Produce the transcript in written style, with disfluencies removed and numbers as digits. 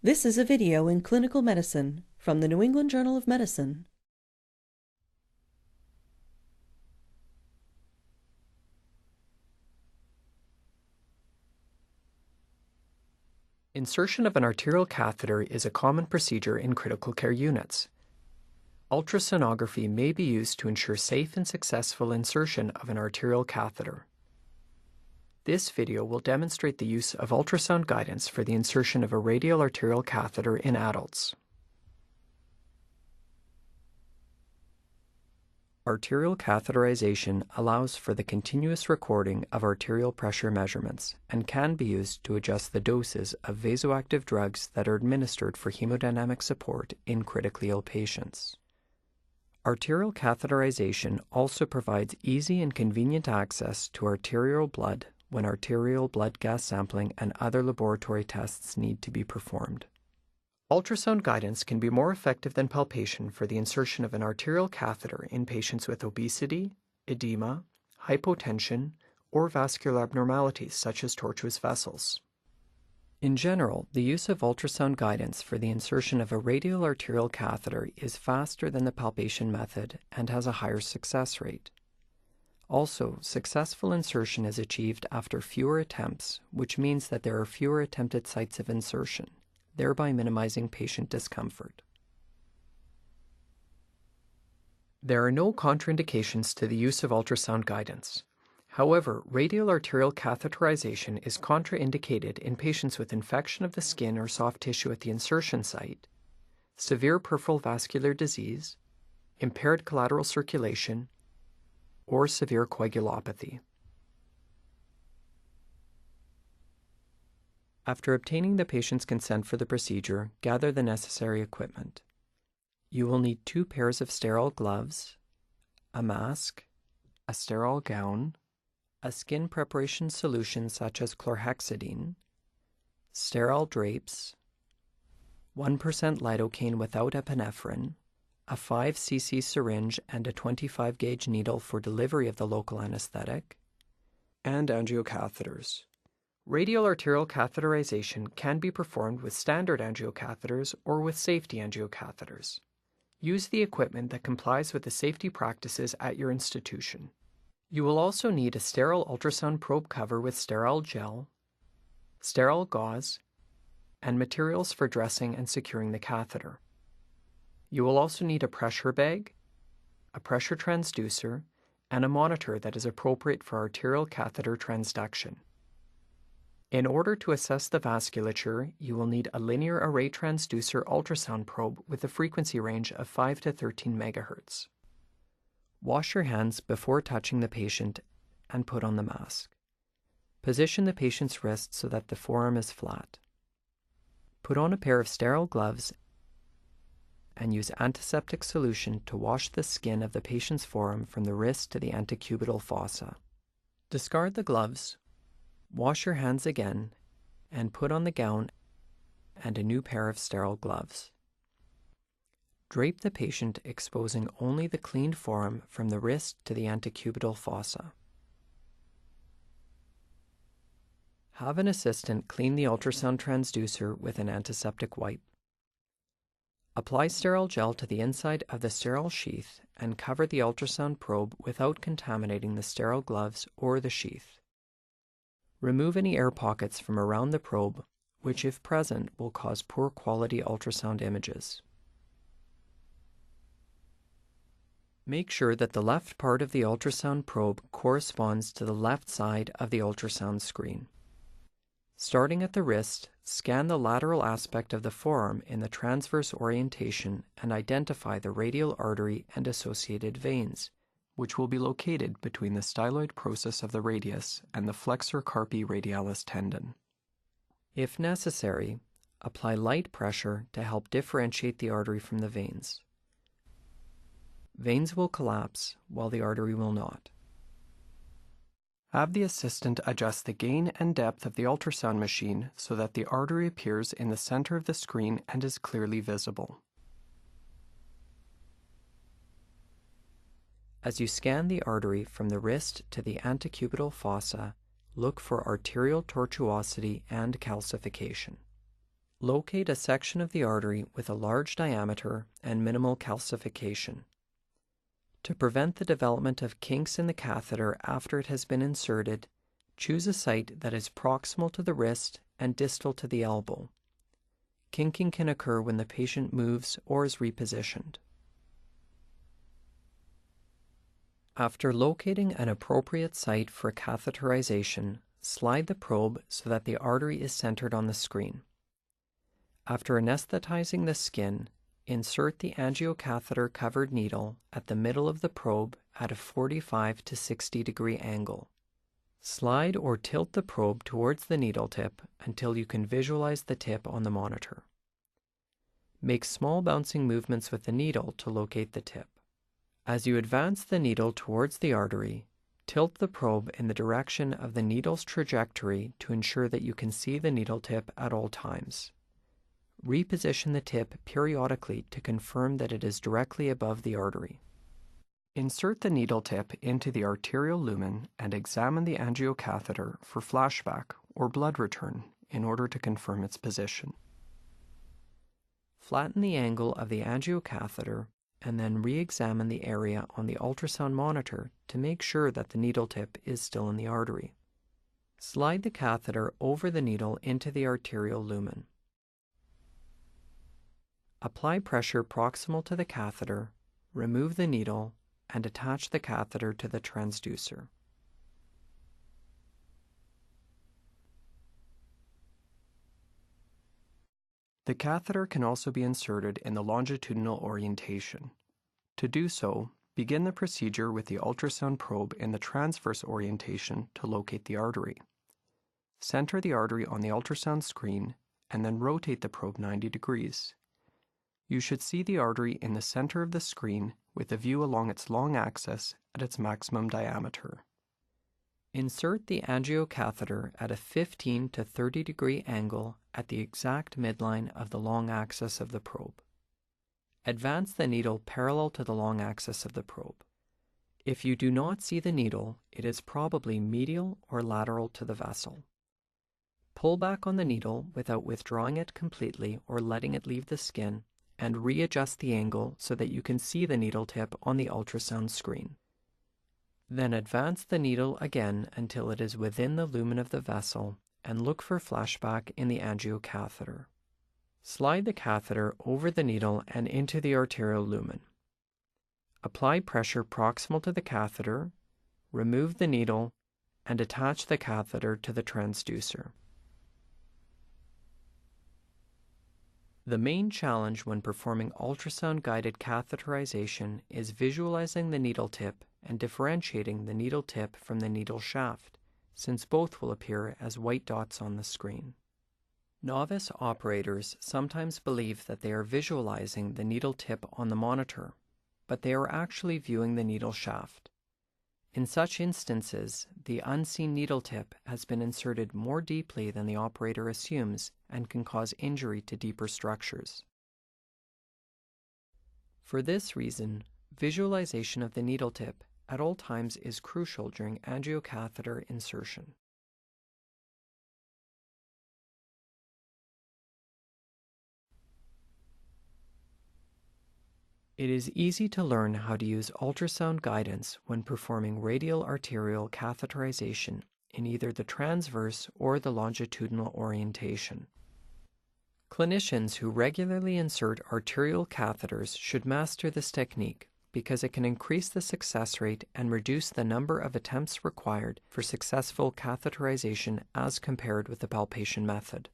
This is a video in clinical medicine from the New England Journal of Medicine. Insertion of an arterial catheter is a common procedure in critical care units. Ultrasonography may be used to ensure safe and successful insertion of an arterial catheter. This video will demonstrate the use of ultrasound guidance for the insertion of a radial arterial catheter in adults. Arterial catheterization allows for the continuous recording of arterial pressure measurements and can be used to adjust the doses of vasoactive drugs that are administered for hemodynamic support in critically ill patients. Arterial catheterization also provides easy and convenient access to arterial blood when arterial blood gas sampling and other laboratory tests need to be performed. Ultrasound guidance can be more effective than palpation for the insertion of an arterial catheter in patients with obesity, edema, hypotension, or vascular abnormalities such as tortuous vessels. In general, the use of ultrasound guidance for the insertion of a radial arterial catheter is faster than the palpation method and has a higher success rate. Also, successful insertion is achieved after fewer attempts, which means that there are fewer attempted sites of insertion, thereby minimizing patient discomfort. There are no contraindications to the use of ultrasound guidance. However, radial arterial catheterization is contraindicated in patients with infection of the skin or soft tissue at the insertion site, severe peripheral vascular disease, impaired collateral circulation, or severe coagulopathy. After obtaining the patient's consent for the procedure, gather the necessary equipment. You will need 2 pairs of sterile gloves, a mask, a sterile gown, a skin preparation solution such as chlorhexidine, sterile drapes, 1% lidocaine without epinephrine, a 5 cc syringe and a 25 gauge needle for delivery of the local anesthetic, and angiocatheters. Radial arterial catheterization can be performed with standard angiocatheters or with safety angiocatheters. Use the equipment that complies with the safety practices at your institution. You will also need a sterile ultrasound probe cover with sterile gel, sterile gauze, and materials for dressing and securing the catheter. You will also need a pressure bag, a pressure transducer, and a monitor that is appropriate for arterial catheter transduction. In order to assess the vasculature, you will need a linear array transducer ultrasound probe with a frequency range of 5 to 13 MHz. Wash your hands before touching the patient and put on the mask. Position the patient's wrist so that the forearm is flat. Put on a pair of sterile gloves and use antiseptic solution to wash the skin of the patient's forearm from the wrist to the antecubital fossa. Discard the gloves, wash your hands again, and put on the gown and a new pair of sterile gloves. Drape the patient, exposing only the cleaned forearm from the wrist to the antecubital fossa. Have an assistant clean the ultrasound transducer with an antiseptic wipe. Apply sterile gel to the inside of the sterile sheath and cover the ultrasound probe without contaminating the sterile gloves or the sheath. Remove any air pockets from around the probe, which if present will cause poor quality ultrasound images. Make sure that the left part of the ultrasound probe corresponds to the left side of the ultrasound screen. Starting at the wrist, scan the lateral aspect of the forearm in the transverse orientation and identify the radial artery and associated veins, which will be located between the styloid process of the radius and the flexor carpi radialis tendon. If necessary, apply light pressure to help differentiate the artery from the veins. Veins will collapse while the artery will not. Have the assistant adjust the gain and depth of the ultrasound machine so that the artery appears in the center of the screen and is clearly visible. As you scan the artery from the wrist to the antecubital fossa, look for arterial tortuosity and calcification. Locate a section of the artery with a large diameter and minimal calcification. To prevent the development of kinks in the catheter after it has been inserted, choose a site that is proximal to the wrist and distal to the elbow. Kinking can occur when the patient moves or is repositioned. After locating an appropriate site for catheterization, slide the probe so that the artery is centered on the screen. After anesthetizing the skin, insert the angiocatheter-covered needle at the middle of the probe at a 45 to 60 degree angle. Slide or tilt the probe towards the needle tip until you can visualize the tip on the monitor. Make small bouncing movements with the needle to locate the tip. As you advance the needle towards the artery, tilt the probe in the direction of the needle's trajectory to ensure that you can see the needle tip at all times. Reposition the tip periodically to confirm that it is directly above the artery. Insert the needle tip into the arterial lumen and examine the angiocatheter for flashback or blood return in order to confirm its position. Flatten the angle of the angiocatheter and then re-examine the area on the ultrasound monitor to make sure that the needle tip is still in the artery. Slide the catheter over the needle into the arterial lumen. Apply pressure proximal to the catheter, remove the needle, and attach the catheter to the transducer. The catheter can also be inserted in the longitudinal orientation. To do so, begin the procedure with the ultrasound probe in the transverse orientation to locate the artery. Center the artery on the ultrasound screen and then rotate the probe 90 degrees. You should see the artery in the center of the screen with a view along its long axis at its maximum diameter. Insert the angiocatheter at a 15 to 30 degree angle at the exact midline of the long axis of the probe. Advance the needle parallel to the long axis of the probe. If you do not see the needle, it is probably medial or lateral to the vessel. Pull back on the needle without withdrawing it completely or letting it leave the skin, and readjust the angle so that you can see the needle tip on the ultrasound screen. Then advance the needle again until it is within the lumen of the vessel and look for flashback in the angiocatheter. Slide the catheter over the needle and into the arterial lumen. Apply pressure proximal to the catheter, remove the needle, and attach the catheter to the transducer. The main challenge when performing ultrasound-guided catheterization is visualizing the needle tip and differentiating the needle tip from the needle shaft, since both will appear as white dots on the screen. Novice operators sometimes believe that they are visualizing the needle tip on the monitor, but they are actually viewing the needle shaft. In such instances, the unseen needle tip has been inserted more deeply than the operator assumes and can cause injury to deeper structures. For this reason, visualization of the needle tip at all times is crucial during angiocatheter insertion. It is easy to learn how to use ultrasound guidance when performing radial arterial catheterization in either the transverse or the longitudinal orientation. Clinicians who regularly insert arterial catheters should master this technique because it can increase the success rate and reduce the number of attempts required for successful catheterization as compared with the palpation method.